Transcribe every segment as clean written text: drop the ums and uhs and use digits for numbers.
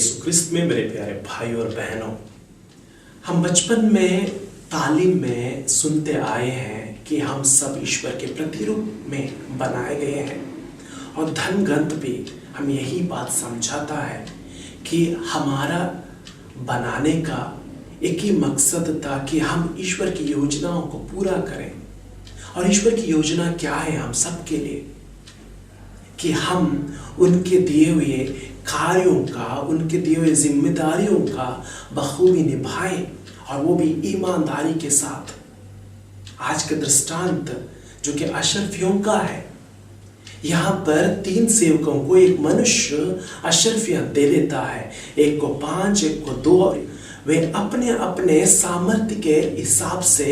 यीशु क्रिस्त में मेरे प्यारे भाई और बहनों, हम बचपन में तालीम में सुनते आए हैं कि हम सब ईश्वर के प्रतिरूप में बनाए गए हैं। और धर्म ग्रंथ भी हम यही बात समझाता है कि हमारा बनाने का एक ही मकसद था कि हम ईश्वर की योजनाओं को पूरा करें। और ईश्वर की योजना क्या है हम सब के लिए? कि हम उनके दिए हुए कार्यों का, उनके दिए हुए जिम्मेदारियों का बखूबी निभाएं, और वो भी ईमानदारी के साथ। आज का दृष्टांत जो कि अशरफियों का है, यहाँ पर 3 सेवकों को एक मनुष्य अशरफियां दे देता है, एक को 5, एक को 2। वे अपने अपने सामर्थ्य के हिसाब से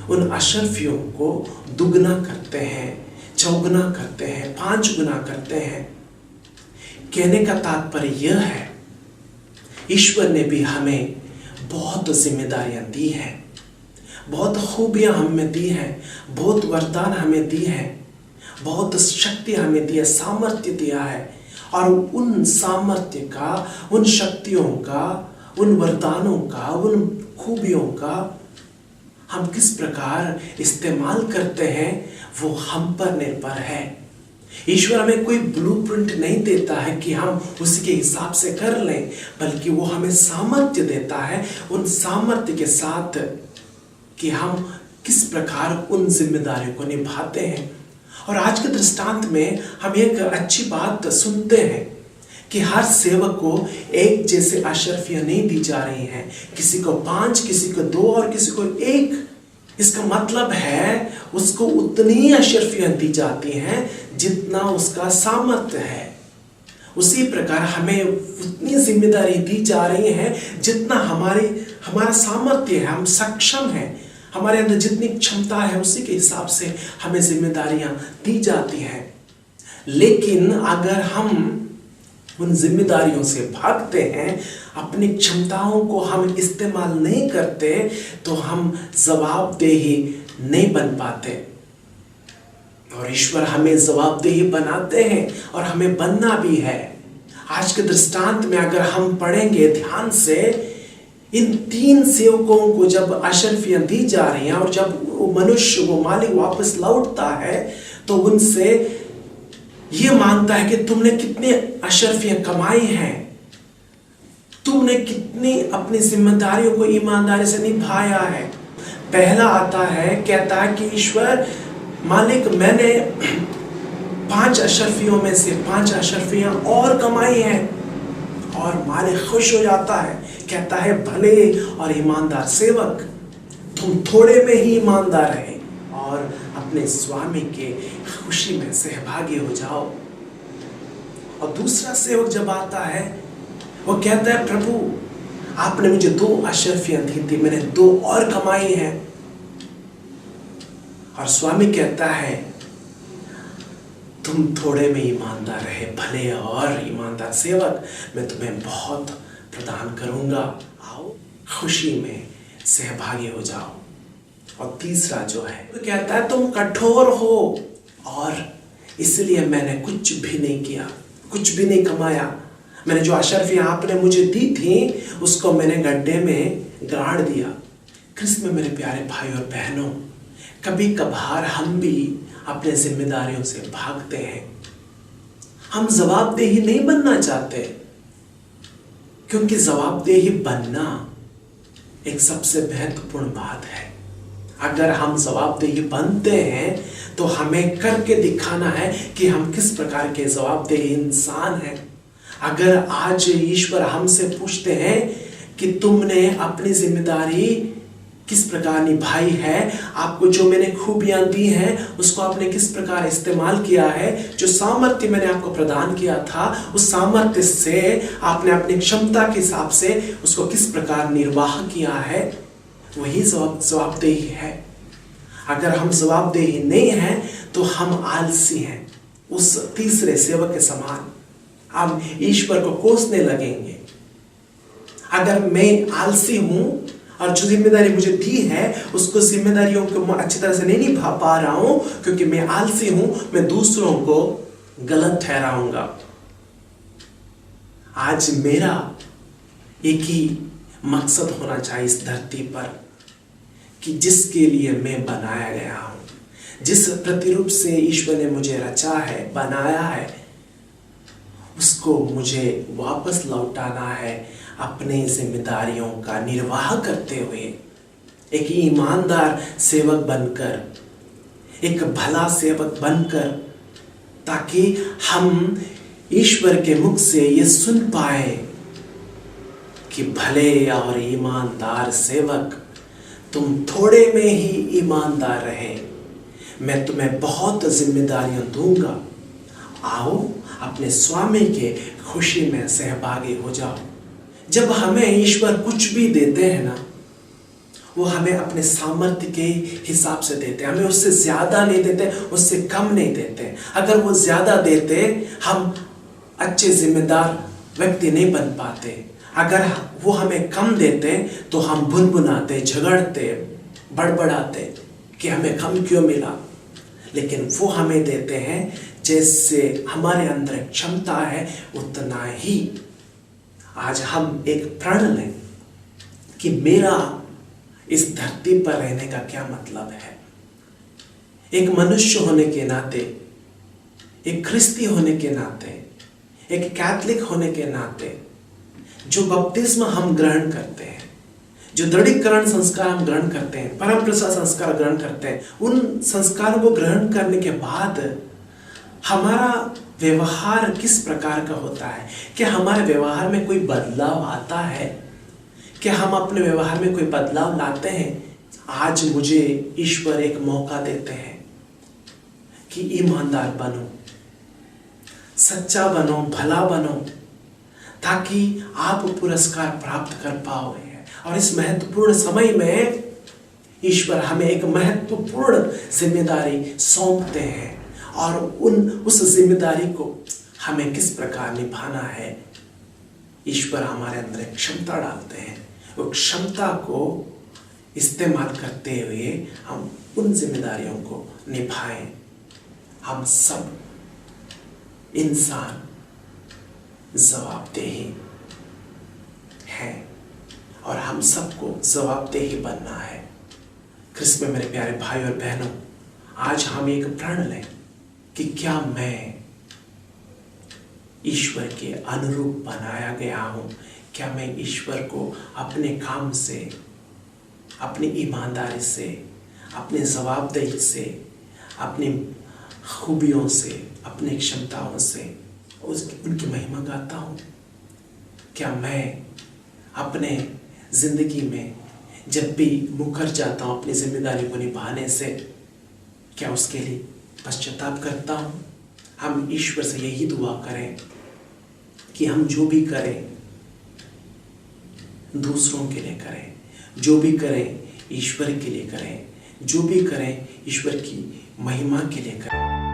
उन अशरफियों को दुगना करते हैं, चौगुना करते हैं, 5 गुना करते हैं। कहने का तात्पर्य यह है, ईश्वर ने भी हमें बहुत जिम्मेदारियां दी हैं, बहुत खूबियां हमें दी हैं, बहुत वरदान हमें दी हैं, बहुत शक्ति हमें दी है, सामर्थ्य दिया है। और उन सामर्थ्य का, उन शक्तियों का, उन वरदानों का, उन खूबियों का हम किस प्रकार इस्तेमाल करते हैं वो हम पर निर्भर है। ईश्वर हमें कोई ब्लूप्रिंट नहीं देता है कि हम उसी के हिसाब से कर लें, बल्कि वो हमें सामर्थ्य देता है, उन सामर्थ्य के साथ कि हम किस प्रकार उन जिम्मेदारियों को निभाते हैं। और आज के दृष्टांत में हम एक अच्छी बात सुनते हैं कि हर सेवक को एक जैसे अशरफियां नहीं दी जा रही हैं, किसी को 5, किसी को 2 और किसी को 1। इसका मतलब है उसको उतनी अशरफियां दी जाती हैं जितना उसका सामर्थ्य है। उसी प्रकार हमें उतनी जिम्मेदारी दी जा रही है जितना हमारा सामर्थ्य है, हम सक्षम हैं, हमारे अंदर जितनी क्षमता है उसी के हिसाब से हमें जिम्मेदारियां दी जाती हैं। लेकिन अगर हम उन जिम्मेदारियों से भागते हैं, अपनी क्षमताओं को हम इस्तेमाल नहीं करते, तो हम जवाबदेही नहीं बन पाते। और ईश्वर हमें जवाबदेही बनाते हैं और हमें बनना भी है। आज के दृष्टांत में अगर हम पढ़ेंगे ध्यान से, इन 3 सेवकों को जब अशरफियां दी जा रही हैं और जब वो मनुष्य, वो मालिक वापस लौटता है तो उनसे ये मांगता है कि तुमने कितने अशरफियां कमाई हैं, तुमने कितनी अपनी जिम्मेदारियों को ईमानदारी से निभाया है। पहला आता है, कहता है कि ईश्वर मालिक, मैंने 5 अशरफियों में से 5 अशरफियां और कमाई हैं। और मालिक खुश हो जाता है, कहता है भले और ईमानदार सेवक, तुम थोड़े में ही ईमानदार रहे और अपने स्वामी के खुशी में सहभागी हो जाओ। और दूसरा सेवक जब आता है, वो कहता है प्रभु, आपने मुझे 2 अशरफियां दी थी, मैंने 2 और कमाई हैं। और स्वामी कहता है तुम थोड़े में ईमानदार रहे, भले और ईमानदार सेवक, मैं तुम्हें बहुत प्रदान करूंगा, आओ खुशी में सहभागी हो जाओ। और तीसरा जो है वो कहता है तुम कठोर हो और इसलिए मैंने कुछ भी नहीं किया, कुछ भी नहीं कमाया। मैंने जो अशरफियां आपने मुझे दी थी उसको मैंने गड्ढे में गाड़ दिया। क्रिस्त में मेरे प्यारे भाई और बहनों, कभी कभार हम भी अपने जिम्मेदारियों से भागते हैं। हम जवाबदेही नहीं बनना चाहते, क्योंकि जवाबदेही बनना एक सबसे महत्वपूर्ण बात है। अगर हम जवाबदेही बनते हैं तो हमें करके दिखाना है कि हम किस प्रकार के जवाबदेही इंसान हैं। अगर आज ईश्वर हमसे पूछते हैं कि तुमने अपनी जिम्मेदारी किस प्रकार निभाई है, आपको जो मैंने खूबियां दी हैं उसको आपने किस प्रकार इस्तेमाल किया है, जो सामर्थ्य मैंने आपको प्रदान किया था उस सामर्थ्य से आपने अपनी क्षमता के हिसाब से उसको किस प्रकार निर्वाह किया है, वही जवाबदेही है। अगर हम जवाबदेही नहीं हैं तो हम आलसी हैं, उस तीसरे सेवक के समान हम ईश्वर को कोसने लगेंगे। अगर मैं आलसी हूं और जो जिम्मेदारी मुझे दी है उसको जिम्मेदारियों को मैं अच्छी तरह से नहीं निभा पा रहा हूं क्योंकि मैं आलसी हूं, मैं दूसरों को गलत ठहराऊंगा। आज मेरा एक ही मकसद होना चाहिए इस धरती पर कि जिसके लिए मैं बनाया गया हूं, जिस प्रतिरूप से ईश्वर ने मुझे रचा है, बनाया है, उसको मुझे वापस लौटाना है अपने जिम्मेदारियों का निर्वाह करते हुए, एक ईमानदार सेवक बनकर, एक भला सेवक बनकर, ताकि हम ईश्वर के मुख से ये सुन पाए कि भले और ईमानदार सेवक, तुम थोड़े में ही ईमानदार रहे, मैं तुम्हें बहुत जिम्मेदारियां दूंगा, आओ अपने स्वामी के खुशी में सहभागी हो जाओ। जब हमें ईश्वर कुछ भी देते हैं ना, वो हमें अपने सामर्थ्य के हिसाब से देते हैं, हमें उससे ज्यादा नहीं देते, उससे कम नहीं देते। अगर वो ज्यादा देते हम अच्छे जिम्मेदार व्यक्ति नहीं बन पाते, अगर वो हमें कम देते तो हम बुनबुनाते, झगड़ते, बड़बड़ाते कि हमें कम क्यों मिला। लेकिन वो हमें देते हैं जैसे हमारे अंदर क्षमता है उतना ही। आज हम एक प्रण लें कि मेरा इस धरती पर रहने का क्या मतलब है। एक मनुष्य होने के नाते, एक ख्रिस्ती होने के नाते, एक कैथलिक होने के नाते, जो बपतिस्मा हम ग्रहण करते हैं, जो दृढ़ीकरण संस्कार हम ग्रहण करते हैं, परम प्रसाद संस्कार ग्रहण करते हैं, उन संस्कारों को ग्रहण करने के बाद हमारा व्यवहार किस प्रकार का होता है? क्या हमारे व्यवहार में कोई बदलाव आता है? क्या हम अपने व्यवहार में कोई बदलाव लाते हैं? आज मुझे ईश्वर एक मौका देते हैं कि ईमानदार बनो, सच्चा बनो, भला बनो, ताकि आप पुरस्कार प्राप्त कर पाओ। और इस महत्वपूर्ण समय में ईश्वर हमें एक महत्वपूर्ण जिम्मेदारी सौंपते हैं, और उस जिम्मेदारी को हमें किस प्रकार निभाना है, ईश्वर हमारे अंदर एक क्षमता डालते हैं। वो क्षमता को इस्तेमाल करते हुए हम उन जिम्मेदारियों को निभाएं। हम सब इंसान जवाबदेही हैं और हम सबको जवाबदेही बनना है। क्रिस्त में मेरे प्यारे भाई और बहनों, आज हम एक प्रण लें कि क्या मैं ईश्वर के अनुरूप बनाया गया हूं? क्या मैं ईश्वर को अपने काम से, अपनी ईमानदारी से, अपनी जवाबदेही से, अपनी खूबियों से, अपनी क्षमताओं से उनकी महिमा गाता हूं? क्या मैं अपने जिंदगी में जब भी मुकर जाता हूं अपनी जिम्मेदारी को निभाने से, क्या उसके लिए पश्चाताप करता हूं? हम ईश्वर से यही दुआ करें कि हम जो भी करें दूसरों के लिए करें, जो भी करें ईश्वर के लिए करें, जो भी करें ईश्वर की महिमा के लिए करें।